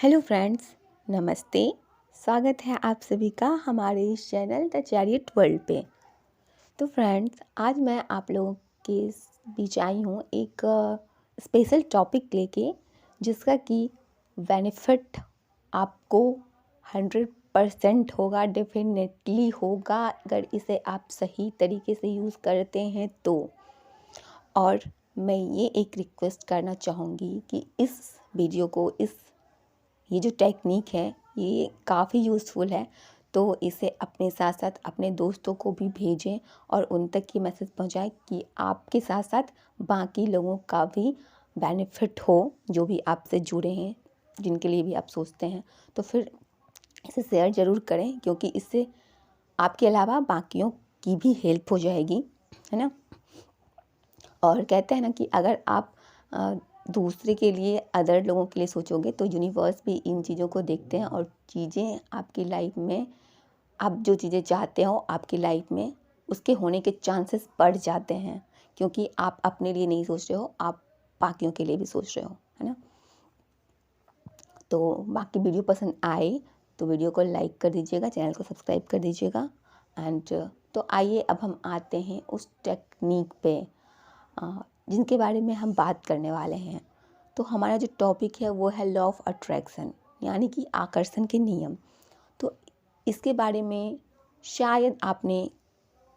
Hello friends, नमस्ते। स्वागत है आप सभी का हमारे इस चैनल द चैरियट वर्ल्ड पे। तो फ्रेंड्स, आज मैं आप लोगों के बीच आई हूँ एक स्पेशल टॉपिक लेके, जिसका कि बेनिफिट आपको 100% होगा, डेफिनेटली होगा अगर इसे आप सही तरीके से यूज़ करते हैं तो। और मैं ये एक रिक्वेस्ट करना चाहूँगी कि इस वीडियो को, ये जो टेक्निक है ये काफ़ी यूज़फुल है, तो इसे अपने साथ साथ अपने दोस्तों को भी भेजें और उन तक ये मैसेज पहुंचाएं कि आपके साथ साथ बाकी लोगों का भी बेनिफिट हो, जो भी आपसे जुड़े हैं, जिनके लिए भी आप सोचते हैं। तो फिर इसे शेयर ज़रूर करें, क्योंकि इससे आपके अलावा बाकियों की भी हेल्प हो जाएगी, है ना। और कहते हैं ना कि अगर आप दूसरे के लिए, अदर लोगों के लिए सोचोगे तो यूनिवर्स भी इन चीज़ों को देखते हैं और चीज़ें आपकी लाइफ में, आप जो चीज़ें चाहते हो आपकी लाइफ में, उसके होने के चांसेस बढ़ जाते हैं, क्योंकि आप अपने लिए नहीं सोच रहे हो, आप बाकियों के लिए भी सोच रहे हो, है ना। तो बाकी वीडियो पसंद आए तो वीडियो को लाइक कर दीजिएगा, चैनल को सब्सक्राइब कर दीजिएगा। एंड तो आइए अब हम आते हैं उस टेक्निक पे जिनके बारे में हम बात करने वाले हैं। तो हमारा जो टॉपिक है वो है लॉ ऑफ अट्रैक्शन, यानी कि आकर्षण के नियम। तो इसके बारे में शायद आपने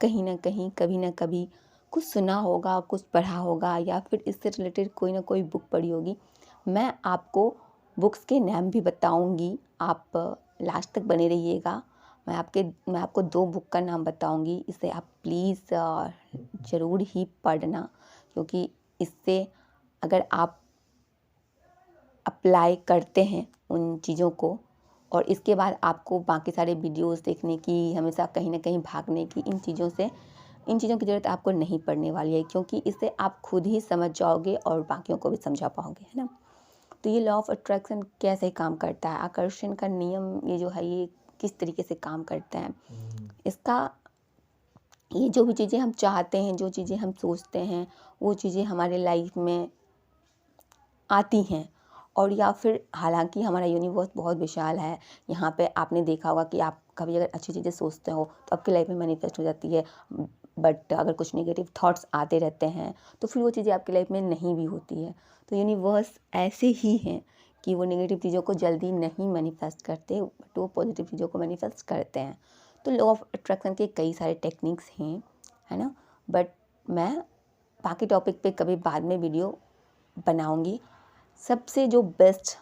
कहीं ना कहीं, कभी ना कभी कुछ सुना होगा, कुछ पढ़ा होगा, या फिर इससे रिलेटेड कोई ना कोई बुक पढ़ी होगी। मैं आपको बुक्स के नाम भी बताऊंगी, आप लास्ट तक बने रहिएगा। मैं आपको 2 बुक का नाम बताऊंगी, इसे आप प्लीज़ ज़रूर ही पढ़ना, क्योंकि इससे अगर आप अप्लाई करते हैं उन चीज़ों को, और इसके बाद आपको बाकी सारे वीडियोस देखने की, हमेशा कहीं ना कहीं भागने की, इन चीज़ों की ज़रूरत आपको नहीं पड़ने वाली है, क्योंकि इससे आप खुद ही समझ जाओगे और बाकियों को भी समझा पाओगे, है ना। तो ये लॉ ऑफ अट्रैक्शन कैसे काम करता है, आकर्षण का नियम ये जो है ये किस तरीके से काम करता है, इसका, ये जो भी चीज़ें हम चाहते हैं, जो चीज़ें हम सोचते हैं, वो चीज़ें हमारे लाइफ में आती हैं। और या फिर, हालांकि हमारा यूनिवर्स बहुत विशाल है, यहाँ पे आपने देखा होगा कि आप कभी अगर अच्छी चीज़ें सोचते हो तो आपकी लाइफ में मैनिफेस्ट हो जाती है, बट अगर कुछ नेगेटिव थॉट्स आते रहते हैं तो फिर वो चीज़ें आपकी लाइफ में नहीं भी होती है। तो यूनिवर्स ऐसे ही हैं कि वो नेगेटिव चीज़ों को जल्दी नहीं मैनिफेस्ट करते, बट वो पॉजिटिव चीज़ों को मैनिफेस्ट करते हैं। तो लॉ ऑफ अट्रैक्शन के कई सारे टेक्निक्स हैं, है ना। बट मैं बाकी टॉपिक पे कभी बाद में वीडियो बनाऊंगी। सबसे जो बेस्ट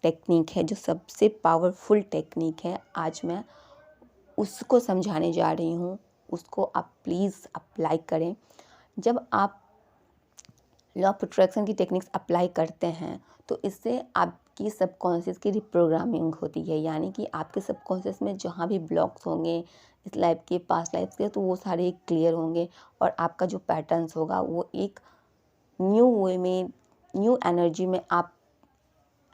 टेक्निक है, जो सबसे पावरफुल टेक्निक है, आज मैं उसको समझाने जा रही हूँ। उसको आप प्लीज़ अप्लाई करें। जब आप लॉ ऑफ अट्रैक्शन की टेक्निक्स अप्लाई करते हैं तो इससे आपकी सबकॉन्शियस की रिप्रोग्रामिंग होती है, यानी कि आपके सबकॉन्शियस में जहाँ भी ब्लॉक्स होंगे इस लाइफ के, पास्ट लाइफ के, तो वो सारे क्लियर होंगे, और आपका जो पैटर्न्स होगा वो एक न्यू वे में, न्यू एनर्जी में आप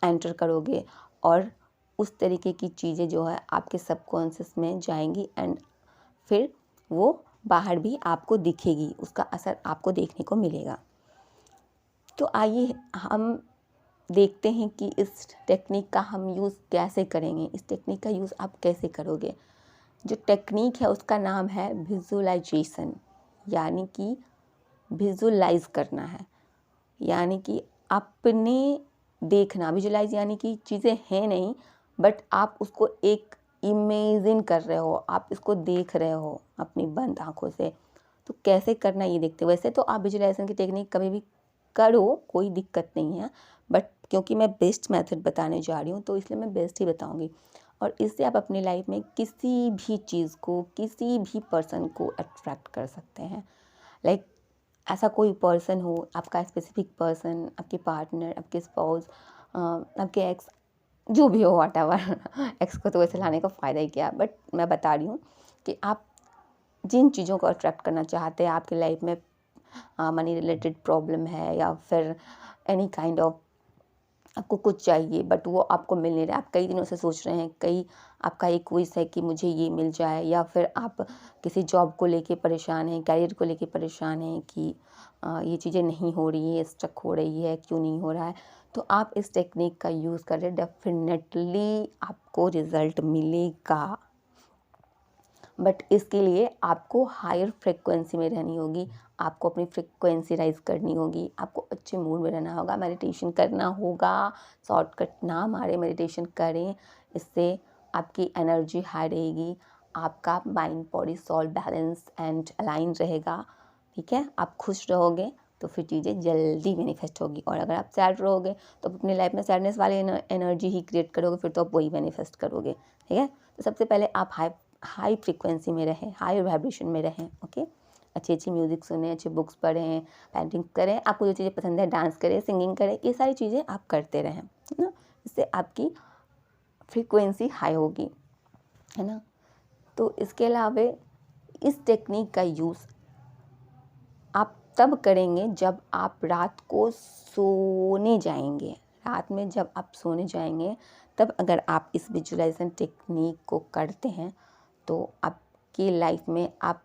एंटर करोगे, और उस तरीके की चीज़ें जो है आपके सबकॉन्शियस में जाएंगी, एंड फिर वो बाहर भी आपको दिखेगी, उसका असर आपको देखने को मिलेगा। तो आइए हम देखते हैं कि इस टेक्निक का हम यूज़ कैसे करेंगे, इस टेक्निक का यूज़ आप कैसे करोगे। जो टेक्निक है उसका नाम है विजुअलाइजेशन, यानी कि विजुअलाइज करना है, यानी कि अपने देखना। विजुअलाइज यानी कि चीज़ें हैं नहीं, बट आप उसको एक इमेजिन कर रहे हो, आप इसको देख रहे हो अपनी बंद आँखों से। तो कैसे करना ये देखते हो। वैसे तो आप विजुअलाइजेशन की टेक्निक कभी भी करो, कोई दिक्कत नहीं है, बट क्योंकि मैं बेस्ट मेथड बताने जा रही हूँ तो इसलिए मैं बेस्ट ही बताऊँगी। और इससे आप अपनी लाइफ में किसी भी चीज़ को, किसी भी पर्सन को अट्रैक्ट कर सकते हैं। लाइक ऐसा कोई पर्सन हो, आपका स्पेसिफिक पर्सन, आपके पार्टनर, आपके स्पाउस, आपके एक्स, जो भी हो, व्हाटएवर। एक्स को तो वैसे लाने का फ़ायदा ही क्या, बट मैं बता रही हूँ कि आप जिन चीज़ों को अट्रैक्ट करना चाहते हैं, आपकी लाइफ में मनी रिलेटेड प्रॉब्लम है, या फिर एनी काइंड ऑफ आपको कुछ चाहिए बट वो आपको मिल नहीं रहा, आप कई दिनों से सोच रहे हैं, आपका एक विश है कि मुझे ये मिल जाए, या फिर आप किसी जॉब को लेके परेशान हैं, कैरियर को लेके परेशान हैं कि ये चीज़ें नहीं हो रही है, स्टक हो रही है, क्यों नहीं हो रहा है। तो आप इस टेक्निक का यूज़ करें, डेफिनेटली आपको रिज़ल्ट मिलेगा। बट इसके लिए आपको हायर फ्रिक्वेंसी में रहनी होगी, आपको अपनी फ्रिक्वेंसी राइज करनी होगी, आपको अच्छे मूड में रहना होगा, मेडिटेशन करना होगा। शॉर्टकट ना मारे, मेडिटेशन करें, इससे आपकी एनर्जी हाई रहेगी, आपका mind body soul balance and align रहेगा। ठीक है, आप खुश रहोगे तो फिर चीज़ें जल्दी मैनिफेस्ट होगी। और अगर आप सैड रहोगे तो अपनी लाइफ में सैडनेस वाली एनर्जी ही क्रिएट करोगे, फिर तो आप वही मैनिफेस्ट करोगे। ठीक है, तो सबसे पहले आप हाई फ्रिक्वेंसी में रहें, हाई वाइब्रेशन में रहें। ओके, अच्छी अच्छी म्यूज़िक सुने, अच्छी बुक्स पढ़ें, पेंटिंग करें, आपको जो चीज़ें पसंद है, डांस करें, सिंगिंग करें, ये सारी चीज़ें आप करते रहें, है ना। इससे आपकी फ्रीक्वेंसी हाई होगी, है ना। तो इसके अलावा इस टेक्निक का यूज़ आप तब करेंगे जब आप रात को सोने जाएंगे। रात में जब आप सोने जाएंगे तब अगर आप इस विजुअलाइजेशन टेक्निक को करते हैं तो आपकी लाइफ में आप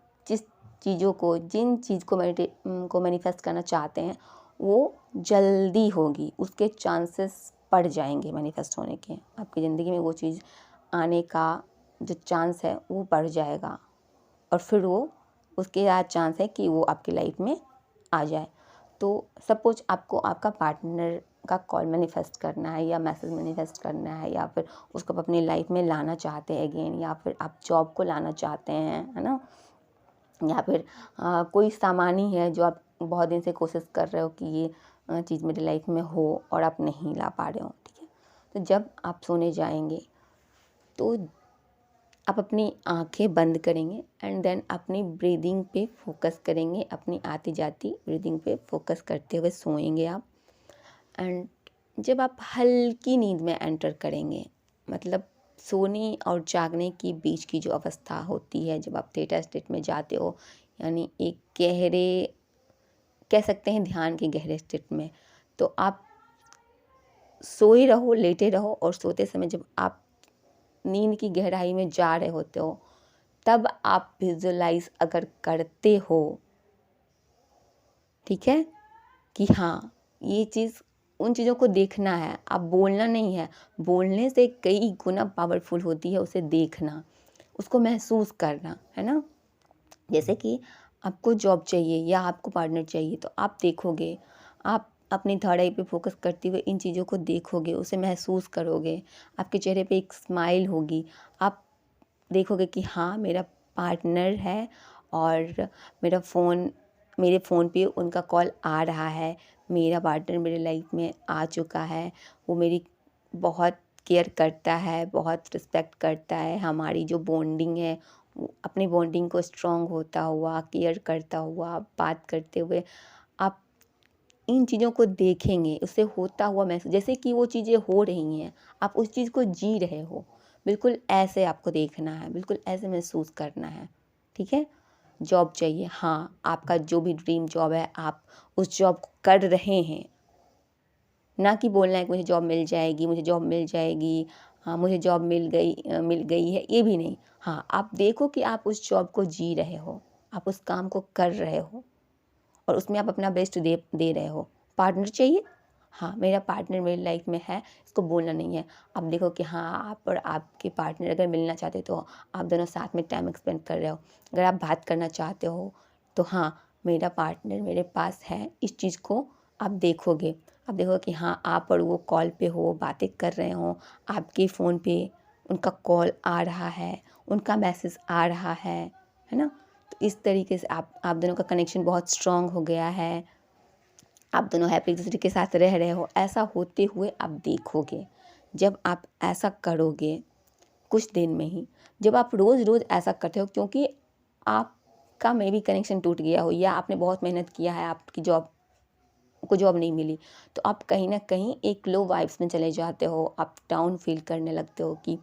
जिन चीज़ को मैनिफेस्ट करना चाहते हैं वो जल्दी होगी, उसके चांसेस बढ़ जाएंगे मैनिफेस्ट होने के। आपकी ज़िंदगी में वो चीज़ आने का जो चांस है वो बढ़ जाएगा और फिर वो उसके ज़्यादा चांस है कि वो आपकी लाइफ में आ जाए। तो सपोज आपको आपका पार्टनर का कॉल मैनिफेस्ट करना है या मैसेज मैनिफेस्ट करना है, या फिर उसको अपनी लाइफ में लाना चाहते हैं अगेन, या फिर आप जॉब को लाना चाहते हैं, है ना, या फिर कोई सामान ही है जो आप बहुत दिन से कोशिश कर रहे हो कि ये चीज़ मेरी लाइफ में हो और आप नहीं ला पा रहे हो। ठीक है, तो जब आप सोने जाएंगे तो आप अपनी आंखें बंद करेंगे एंड देन अपनी ब्रीदिंग पे फोकस करेंगे, अपनी आती जाती ब्रीदिंग पे फोकस करते हुए सोएंगे आप। एंड जब आप हल्की नींद में एंटर करेंगे, मतलब सोने और जागने की बीच की जो अवस्था होती है, जब आप थीटा स्टेट में जाते हो, यानी एक गहरे, कह सकते हैं ध्यान के गहरे स्टेट में, तो आप सोए रहो, लेटे रहो, और सोते समय जब आप नींद की गहराई में जा रहे होते हो तब आप विजुअलाइज अगर करते हो, ठीक है, कि हाँ ये चीज़, उन चीज़ों को देखना है, आप बोलना नहीं है, बोलने से कई गुना पावरफुल होती है उसे देखना, उसको महसूस करना, है ना। जैसे कि आपको जॉब चाहिए या आपको पार्टनर चाहिए तो आप देखोगे, आप अपनी थर्ड आई पे फोकस करते हुए इन चीज़ों को देखोगे, उसे महसूस करोगे, आपके चेहरे पे एक स्माइल होगी, आप देखोगे कि हाँ मेरा पार्टनर है और मेरे फ़ोन पे उनका कॉल आ रहा है, मेरा पार्टनर मेरे लाइफ में आ चुका है, वो मेरी बहुत केयर करता है, बहुत रिस्पेक्ट करता है, हमारी जो बॉन्डिंग है अपनी बॉन्डिंग को स्ट्रॉन्ग होता हुआ, केयर करता हुआ, बात करते हुए आप इन चीज़ों को देखेंगे, उससे होता हुआ महसूस, जैसे कि वो चीज़ें हो रही हैं, आप उस चीज़ को जी रहे हो, बिल्कुल ऐसे आपको देखना है, बिल्कुल ऐसे महसूस करना है। ठीक है, जॉब चाहिए, हाँ आपका जो भी ड्रीम जॉब है आप उस जॉब को कर रहे हैं, ना कि बोलना है कि मुझे जॉब मिल जाएगी, मुझे जॉब मिल जाएगी, हाँ मुझे जॉब मिल गई है, ये भी नहीं। हाँ आप देखो कि आप उस जॉब को जी रहे हो, आप उस काम को कर रहे हो और उसमें आप अपना बेस्ट दे रहे हो। पार्टनर चाहिए, हाँ मेरा पार्टनर मेरी लाइफ में है, इसको बोलना नहीं है। आप देखो कि हाँ आप और आपके पार्टनर अगर मिलना चाहते हो तो आप दोनों साथ में टाइम स्पेंड कर रहे हो। अगर आप बात करना चाहते हो तो हाँ मेरा पार्टनर मेरे पास है, इस चीज़ को आप देखोगे। आप देखो कि हाँ आप और वो कॉल पे हो, बातें कर रहे हो, आपके फ़ोन पे उनका कॉल आ रहा है, उनका मैसेज आ रहा है ना। तो इस तरीके से आप दोनों का कनेक्शन बहुत स्ट्रॉन्ग हो गया है, आप दोनों हैप्पी एक दूसरे के साथ रह रहे हो, ऐसा होते हुए आप देखोगे। जब आप ऐसा करोगे कुछ दिन में ही, जब आप रोज़ रोज़ ऐसा करते हो, क्योंकि आपका मे बी कनेक्शन टूट गया हो या आपने बहुत मेहनत किया है, आपकी जॉब नहीं मिली, तो आप कहीं ना कहीं एक लो वाइब्स में चले जाते हो, आप डाउन फील करने लगते हो कि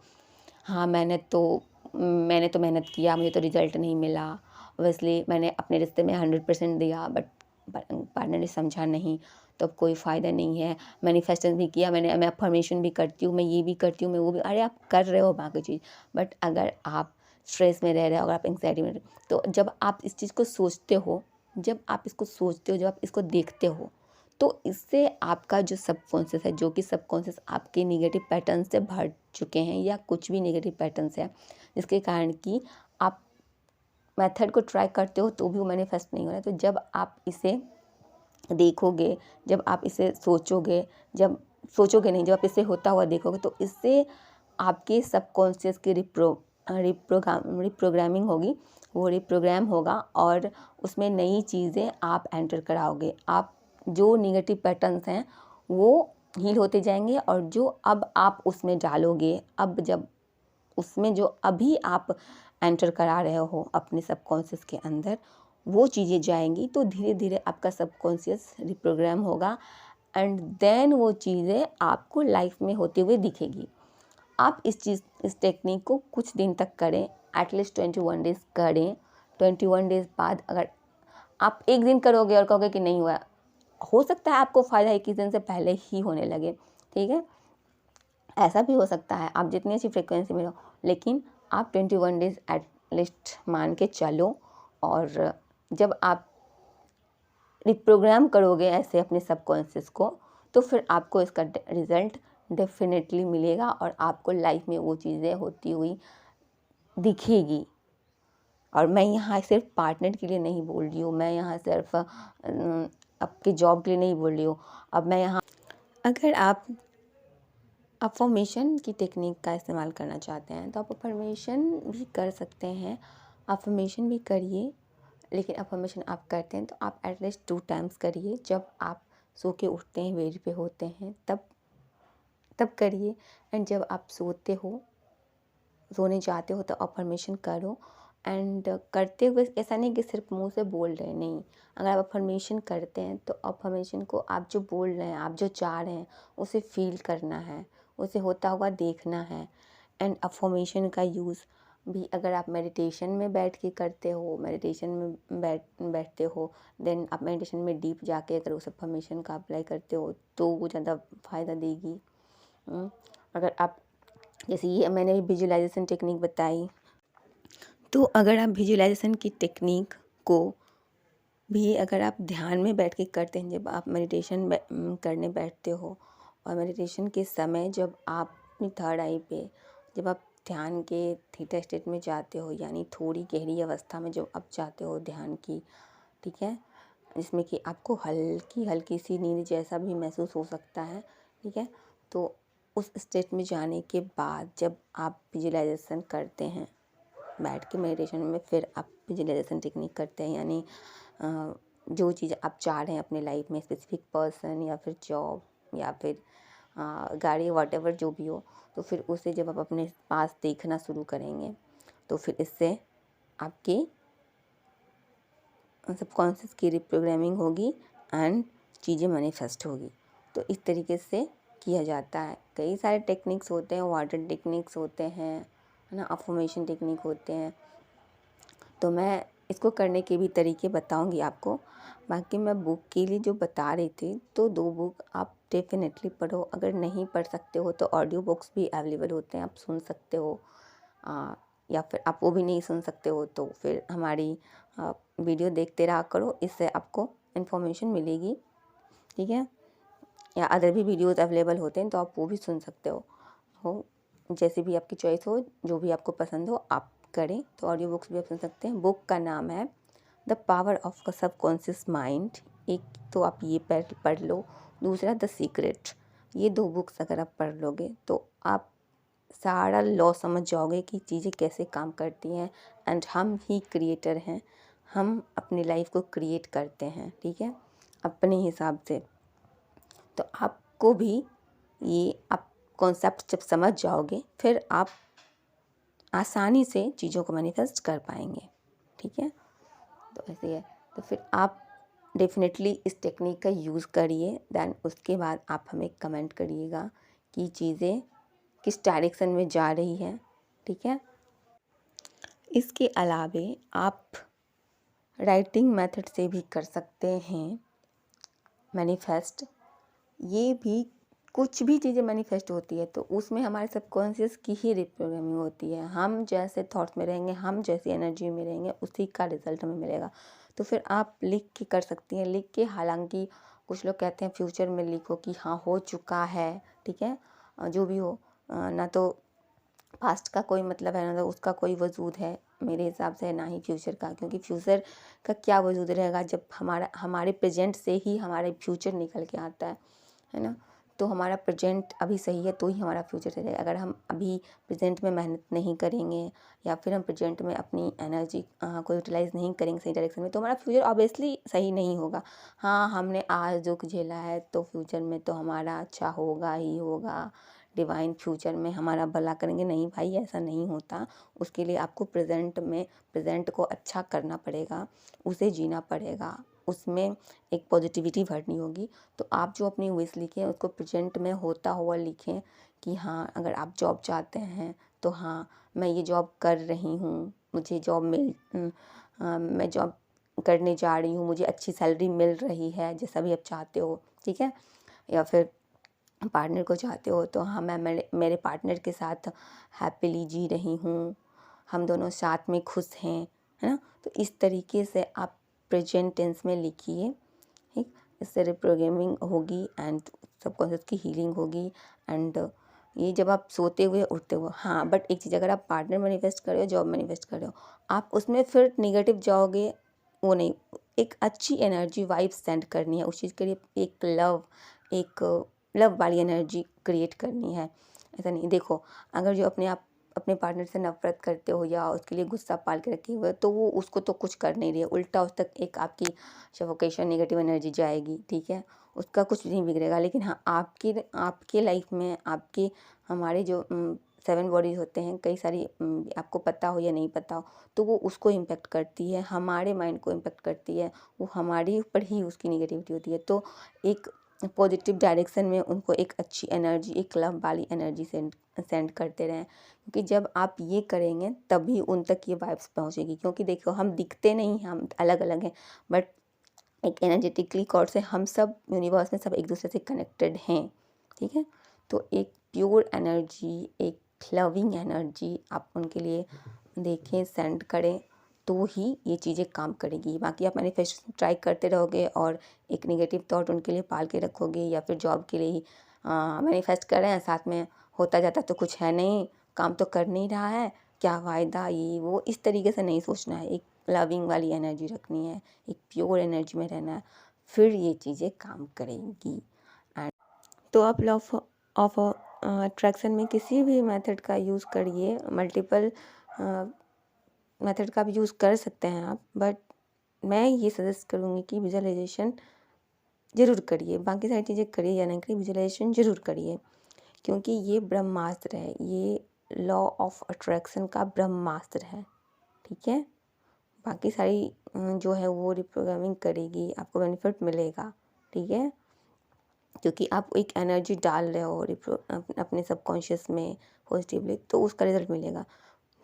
हाँ मैंने तो मेहनत किया, मुझे तो रिज़ल्ट नहीं मिला, ऑब्वियसली मैंने अपने रिश्ते में 100% दिया बट पार्टनर ने समझा नहीं, तो अब कोई फ़ायदा नहीं है। मैनिफेस्टेशन भी किया मैंने, मैं अफर्मेशन भी करती हूँ, मैं ये भी करती हूँ, मैं वो भी, अरे आप कर रहे हो बाकी चीज़, बट अगर आप स्ट्रेस में रह रहे हो, अगर आप एंग्जाइटी में तो जब आप इस चीज़ को सोचते हो, जब आप इसको देखते हो, तो इससे आपका जो सबकॉन्शियस है, जो कि सबकॉन्शियस आपके नेगेटिव पैटर्न से भर चुके हैं या कुछ भी नेगेटिव पैटर्न्स है, जिसके कारण कि आप मेथड को ट्राई करते हो तो भी वो मैनिफेस्ट नहीं हो रहा है। तो जब आप इसे देखोगे, जब आप इसे सोचोगे, जब आप इसे होता हुआ देखोगे, तो इससे आपके सबकॉन्शियस की रिप्रोग्रामिंग होगी, वो रिप्रोग्राम होगा और उसमें नई चीज़ें आप एंटर कराओगे। आप जो नेगेटिव पैटर्न्स हैं वो हील होते जाएंगे, और जो अब आप उसमें डालोगे, अब जब उसमें जो अभी आप एंटर करा रहे हो अपने सबकॉन्शियस के अंदर, वो चीज़ें जाएंगी, तो धीरे धीरे आपका सबकॉन्शियस रिप्रोग्राम होगा एंड देन वो चीज़ें आपको लाइफ में होते हुए दिखेगी। आप इस टेक्निक को कुछ दिन तक करें, एटलीस्ट 21 डेज़ करें। 21 डेज़ बाद अगर आप एक दिन करोगे और कहोगे कि नहीं हुआ, हो सकता है आपको फ़ायदा 21 दिन से पहले ही होने लगे, ठीक है, ऐसा भी हो सकता है, आप जितनी अच्छी फ्रिक्वेंसी में हो, लेकिन आप 21 डेज़ एटलीस्ट मान के चलो। और जब आप रिप्रोग्राम करोगे ऐसे अपने सबकॉन्शियस को, तो फिर आपको इसका रिज़ल्ट डेफिनेटली मिलेगा और आपको लाइफ में वो चीज़ें होती हुई दिखेगी। और मैं यहाँ सिर्फ पार्टनर के लिए नहीं बोल रही हूँ, मैं यहाँ सिर्फ आपके जॉब के लिए नहीं बोल रही हूँ। अब मैं यहाँ, अगर आप अफर्मेशन की टेक्निक का इस्तेमाल करना चाहते हैं तो आप अफर्मेशन भी कर सकते हैं, अफर्मेशन भी करिए। लेकिन अफर्मेशन आप करते हैं तो आप एटलीस्ट 2 टाइम्स करिए। जब आप सो के उठते हैं, बेड पे होते हैं, तब करिए। एंड जब आप सोने जाते हो तो अफर्मेशन करो। एंड करते हुए ऐसा नहीं कि सिर्फ मुंह से बोल रहे हैं, नहीं। अगर आप अफर्मेशन करते हैं तो अफर्मेशन को आप जो बोल रहे हैं, आप जो चाह रहे हैं, उसे फील करना है, उसे होता हुआ देखना है। एंड अफर्मेशन का यूज़ भी अगर आप मेडिटेशन में बैठ के करते हो, मेडिटेशन में बैठते हो, देन आप मेडिटेशन में डीप जाके अगर उस अफर्मेशन का अप्लाई करते हो तो वो ज़्यादा फ़ायदा देगी। अगर आप, जैसे ये मैंने विजुअलाइजेशन टेक्निक बताई, तो अगर आप विजुअलाइजेशन की टेक्निक को भी अगर आप ध्यान में बैठ के करते हैं, जब आप मेडिटेशन करने बैठते हो, और मेडिटेशन के समय जब आप अपनी थर्ड आई पे, जब आप ध्यान के थीटा स्टेट में जाते हो, यानी थोड़ी गहरी अवस्था में जब आप जाते हो ध्यान की, ठीक है, जिसमें कि आपको हल्की हल्की सी नींद जैसा भी महसूस हो सकता है, ठीक है, तो उस स्टेट में जाने के बाद जब आप विजुअलाइजेशन करते हैं बैठ के मेडिटेशन में, फिर आप विजुअलाइजेशन टेक्निक करते हैं, यानी जो चीज़ आप चाह रहे हैं अपने लाइफ में, स्पेसिफिक पर्सन या फिर जॉब या फिर गाड़ी, वॉटेवर जो भी हो, तो फिर उसे जब आप अपने पास देखना शुरू करेंगे तो फिर इससे आपकी सबकॉन्शियस की रिप्रोग्रामिंग होगी एंड चीज़ें मैनिफेस्ट होगी। तो इस तरीके से किया जाता है। कई सारे टेक्निक्स होते हैं, वाटर टेक्निक्स होते हैं, है ना, अफर्मेशन टेक्निक होते हैं। तो मैं इसको करने के भी तरीके बताऊंगी आपको। बाकी मैं बुक के लिए जो बता रही थी, तो 2 बुक आप डेफिनेटली पढ़ो। अगर नहीं पढ़ सकते हो तो ऑडियो बुक्स भी अवेलेबल होते हैं, आप सुन सकते हो। या फिर आप वो भी नहीं सुन सकते हो तो फिर हमारी वीडियो देखते रहा करो, इससे आपको इन्फॉर्मेशन मिलेगी, ठीक है। या अदर भी वीडियोस अवेलेबल होते हैं तो आप वो भी सुन सकते हो, जैसे भी आपकी चॉइस हो, जो भी आपको पसंद हो आप करें। तो ऑडियो बुक्स भी आप सुन सकते हैं। बुक का नाम है the power of the subconscious mind. एक तो आप ये पढ़ लो, दूसरा द सीक्रेट। ये 2 बुक्स अगर आप पढ़ लोगे तो आप सारा लॉ समझ जाओगे कि चीज़ें कैसे काम करती हैं। एंड हम ही क्रिएटर हैं, हम अपनी लाइफ को क्रिएट करते हैं, ठीक है, अपने हिसाब से। तो आपको भी ये आप कॉन्सेप्ट जब समझ जाओगे, फिर आप आसानी से चीज़ों को मैनिफेस्ट कर पाएंगे, ठीक है। तो ऐसे है, तो फिर आप डेफिनेटली इस टेक्निक का यूज़ करिए। देन उसके बाद आप हमें कमेंट करिएगा कि चीज़ें किस डायरेक्शन में जा रही है, ठीक है। इसके अलावे आप राइटिंग मेथड से भी कर सकते हैं मैनिफेस्ट। ये भी कुछ भी चीज़ें मैनिफेस्ट होती है तो उसमें हमारे सबकॉन्शियस की ही रिप्रोग्रामिंग होती है। हम जैसे थॉट्स में रहेंगे, हम जैसी एनर्जी में रहेंगे, उसी का रिजल्ट हमें मिलेगा। तो फिर आप लिख के कर सकती हैं। लिख के हालांकि कुछ लोग कहते हैं फ्यूचर में लिखो कि हाँ हो चुका है, ठीक है। जो भी हो, ना तो पास्ट का कोई मतलब है, ना तो उसका कोई वजूद है मेरे हिसाब से, ना ही फ्यूचर का, क्योंकि फ्यूचर का क्या वजूद रहेगा जब हमारे प्रेजेंट से ही हमारा फ्यूचर निकल के आता है ना। तो हमारा प्रेजेंट अभी सही है तो ही हमारा फ्यूचर सही है। अगर हम अभी प्रेजेंट में मेहनत नहीं करेंगे या फिर हम प्रेजेंट में अपनी एनर्जी को यूटिलाइज़ नहीं करेंगे सही डायरेक्शन में, तो हमारा फ्यूचर ऑब्वियसली सही नहीं होगा। हाँ, हमने आज दुख झेला है तो फ्यूचर में तो हमारा अच्छा होगा ही होगा, डिवाइन फ्यूचर में हमारा भला करेंगे। नहीं भाई, ऐसा नहीं होता। उसके लिए आपको प्रेजेंट को अच्छा करना पड़ेगा, उसे जीना पड़ेगा, उसमें एक पॉजिटिविटी भरनी होगी। तो आप जो अपनी विश लिखें उसको प्रेजेंट में होता हुआ लिखें कि हाँ, अगर आप जॉब चाहते हैं तो हाँ, मैं ये जॉब कर रही हूँ, मुझे मैं जॉब करने जा रही हूँ, मुझे अच्छी सैलरी मिल रही है, जैसा भी आप चाहते हो, ठीक है। या फिर पार्टनर को चाहते हो तो हाँ, मैं मेरे पार्टनर के साथ हैप्पीली जी रही हूँ, हम दोनों साथ में खुश हैं, है ना। तो इस तरीके से आप प्रेजेंट टेंस में लिखिए, ठीक। इससे रिप्रोग्रामिंग होगी एंड सबकॉन्शियस की हीलिंग होगी। एंड ये जब आप सोते हुए उठते हो, हाँ, बट एक चीज़, अगर आप पार्टनर मैनिफेस्ट कर रहे हो, जॉब मैनिफेस्ट कर रहे हो, आप उसमें फिर नेगेटिव जाओगे, वो नहीं। एक अच्छी एनर्जी वाइब सेंड करनी है उस चीज़ के लिए, एक लव वाली एनर्जी क्रिएट करनी है। ऐसा नहीं, देखो, अगर जो अपने पार्टनर से नफरत करते हो या उसके लिए गुस्सा पाल के रखे हुए, तो वो उसको तो कुछ कर नहीं रही है, उल्टा उस तक एक आपकी सफोकेशन नेगेटिव एनर्जी जाएगी, ठीक है। उसका कुछ नहीं बिगड़ेगा। लेकिन हाँ, आपके लाइफ में हमारे जो 7 बॉडीज होते हैं, कई सारी, आपको पता हो या नहीं पता हो, तो वो उसको इम्पेक्ट करती है, हमारे माइंड को इम्पेक्ट करती है, वो हमारे ऊपर ही उसकी नेगेटिविटी होती है। तो एक पॉजिटिव डायरेक्शन में उनको एक अच्छी एनर्जी, एक लव वाली एनर्जी सेंड करते रहें, क्योंकि जब आप ये करेंगे तभी उन तक ये वाइब्स पहुँचेगी। क्योंकि देखो, हम दिखते नहीं हैं, हम अलग अलग हैं, बट एक एनर्जेटिकली कॉर्ड से हम सब यूनिवर्स में सब एक दूसरे से कनेक्टेड हैं, ठीक है। तो एक प्योर एनर्जी, एक लविंग एनर्जी आप उनके लिए देखें, सेंड करें, तो ही ये चीज़ें काम करेगी। बाकी आप मैनिफेस्टेशन ट्राई करते रहोगे और एक नेगेटिव थॉट उनके लिए पाल के रखोगे, या फिर जॉब के लिए ही मैनिफेस्ट कर रहे हैं, साथ में होता जाता तो कुछ है नहीं, काम तो कर नहीं रहा है, क्या फ़ायदा, ये वो, इस तरीके से नहीं सोचना है। एक लविंग वाली एनर्जी रखनी है, एक प्योर एनर्जी में रहना है, फिर ये चीज़ें काम करेंगी। एंड तो आप लॉ ऑफ अट्रैक्शन में किसी भी मेथड का यूज़ करिए, मल्टीपल मेथड का भी यूज़ कर सकते हैं आप, बट मैं ये सजेस्ट करूँगी कि विजुअलाइजेशन ज़रूर करिए। बाकी सारी चीज़ें करिए या नहीं करिए, विजुअलाइजेशन ज़रूर करिए, क्योंकि ये ब्रह्मास्त्र है, ये लॉ ऑफ अट्रैक्शन का ब्रह्मास्त्र है, ठीक है। बाकी सारी जो है वो रिप्रोग्रामिंग करेगी, आपको बेनिफिट मिलेगा, ठीक है, क्योंकि आप एक एनर्जी डाल रहे हो अपने सबकॉन्शियस में पॉजिटिवली, तो उसका रिजल्ट मिलेगा,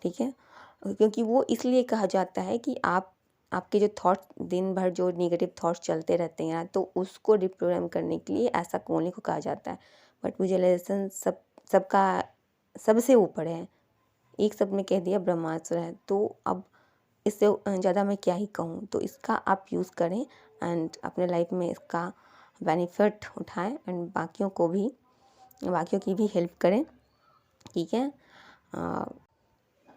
ठीक है। क्योंकि वो इसलिए कहा जाता है कि आपके जो थॉट्स दिन भर जो नेगेटिव थॉट्स चलते रहते हैं, तो उसको रिप्रोग्राम करने के लिए ऐसा बोलने को कहा जाता है। बट विजुअलाइजेशन सबका सबसे ऊपर है, एक शब्द में कह दिया ब्रह्मास्त्र है, तो अब इससे ज़्यादा मैं क्या ही कहूँ। तो इसका आप यूज़ करें एंड अपने लाइफ में इसका बेनिफिट उठाएं एंड बाकियों की भी हेल्प करें, ठीक है।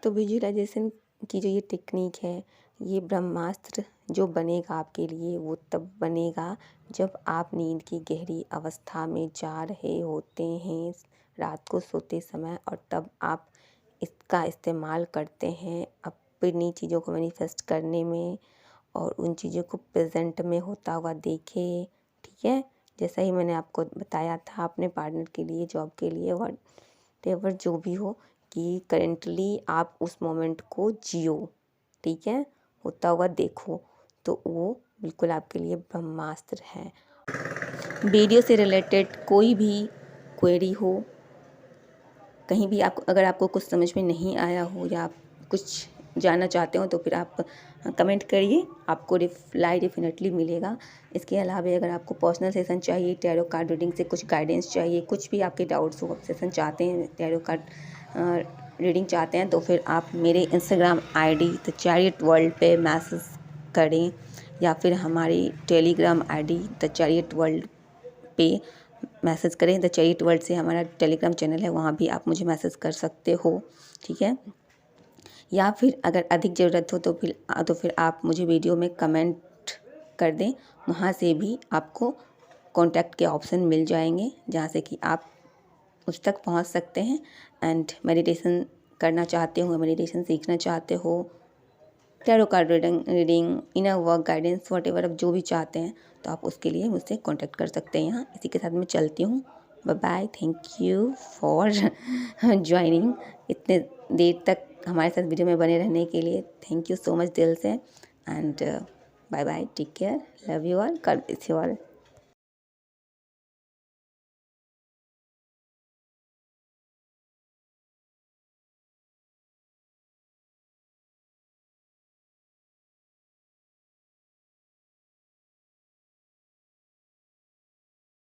तो विजुअलाइजेशन की जो ये टेक्निक है, ये ब्रह्मास्त्र जो बनेगा आपके लिए, वो तब बनेगा जब आप नींद की गहरी अवस्था में जा रहे होते हैं रात को सोते समय, और तब आप इसका इस्तेमाल करते हैं अपनी चीज़ों को मैनिफेस्ट करने में, और उन चीज़ों को प्रेजेंट में होता हुआ देखें, ठीक है। जैसा ही मैंने आपको बताया था, अपने पार्टनर के लिए, जॉब के लिए, व्हाटएवर जो भी हो, कि करेंटली आप उस मोमेंट को जियो, ठीक है, होता हुआ देखो, तो वो बिल्कुल आपके लिए ब्रह्मास्त्र है। वीडियो से रिलेटेड कोई भी क्वेरी हो, कहीं भी अगर आपको कुछ समझ में नहीं आया हो या आप कुछ जानना चाहते हो, तो फिर आप कमेंट करिए, आपको रिप्लाई डेफिनेटली मिलेगा। इसके अलावा अगर आपको पर्सनल सेशन चाहिए, टैरो कार्ड रीडिंग से कुछ गाइडेंस चाहिए, कुछ भी आपके डाउट्स हो, सेशन चाहते हैं, टैरो कार्ड रीडिंग चाहते हैं, तो फिर आप मेरे Instagram ID the chariot world पे मैसेज करें, या फिर हमारी Telegram ID the chariot world पे मैसेज करें। द चैरियट वर्ल्ड से हमारा टेलीग्राम चैनल है, वहाँ भी आप मुझे मैसेज कर सकते हो, ठीक है। या फिर अगर अधिक ज़रूरत हो तो फिर आप मुझे वीडियो में कमेंट कर दें, वहाँ से भी आपको कॉन्टैक्ट के ऑप्शन मिल जाएंगे, जहाँ से कि आप उस तक पहुँच सकते हैं। एंड मेडिटेशन करना चाहते हो, मेडिटेशन सीखना चाहते हो, tarot card reading, inner work guidance, whatever आप जो भी चाहते हैं, तो आप उसके लिए मुझसे कांटेक्ट कर सकते हैं यहाँ। इसी के साथ मैं चलती हूँ। Bye bye, thank you for joining, इतने देर तक हमारे साथ वीडियो में बने रहने के लिए थैंक यू सो मच दिल से। And bye bye, take care, love you all, God bless you all.